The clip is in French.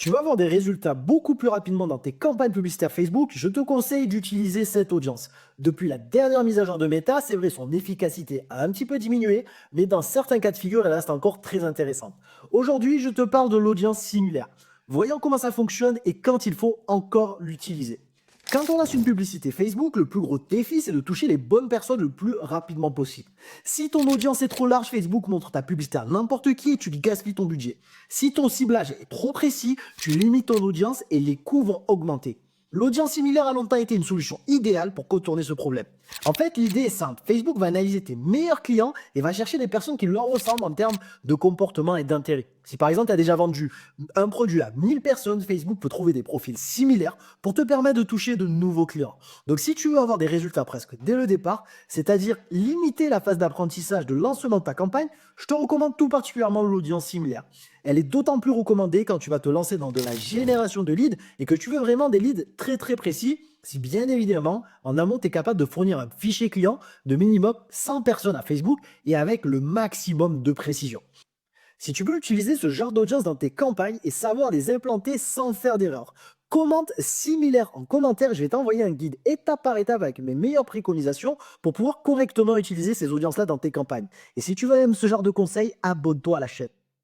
tu veux avoir des résultats beaucoup plus rapidement dans tes campagnes publicitaires Facebook, je te conseille d'utiliser cette audience. Depuis la dernière mise à jour de Meta, c'est vrai, son efficacité a un petit peu diminué, mais dans certains cas de figure, elle reste encore très intéressante. Aujourd'hui, je te parle de l'audience similaire. Voyons comment ça fonctionne et quand il faut encore l'utiliser. Quand on lance une publicité Facebook, le plus gros défi, c'est de toucher les bonnes personnes le plus rapidement possible. Si ton audience est trop large, Facebook montre ta publicité à n'importe qui et tu gaspilles ton budget. Si ton ciblage est trop précis, tu limites ton audience et les coûts vont augmenter. L'audience similaire a longtemps été une solution idéale pour contourner ce problème. En fait, l'idée est simple. Facebook va analyser tes meilleurs clients et va chercher des personnes qui leur ressemblent en termes de comportement et d'intérêt. Si par exemple tu as déjà vendu un produit à 1000 personnes, Facebook peut trouver des profils similaires pour te permettre de toucher de nouveaux clients. Donc si tu veux avoir des résultats presque dès le départ, c'est-à-dire limiter la phase d'apprentissage de lancement de ta campagne, je te recommande tout particulièrement l'audience similaire. Elle est d'autant plus recommandée quand tu vas te lancer dans de la génération de leads et que tu veux vraiment des leads très très précis. Si bien évidemment, en amont, tu es capable de fournir un fichier client de minimum 100 personnes à Facebook et avec le maximum de précision. Si tu veux utiliser ce genre d'audience dans tes campagnes et savoir les implanter sans faire d'erreur, commente similaire en commentaire. Je vais t'envoyer un guide étape par étape avec mes meilleures préconisations pour pouvoir correctement utiliser ces audiences-là dans tes campagnes. Et si tu veux même ce genre de conseils, abonne-toi à la chaîne.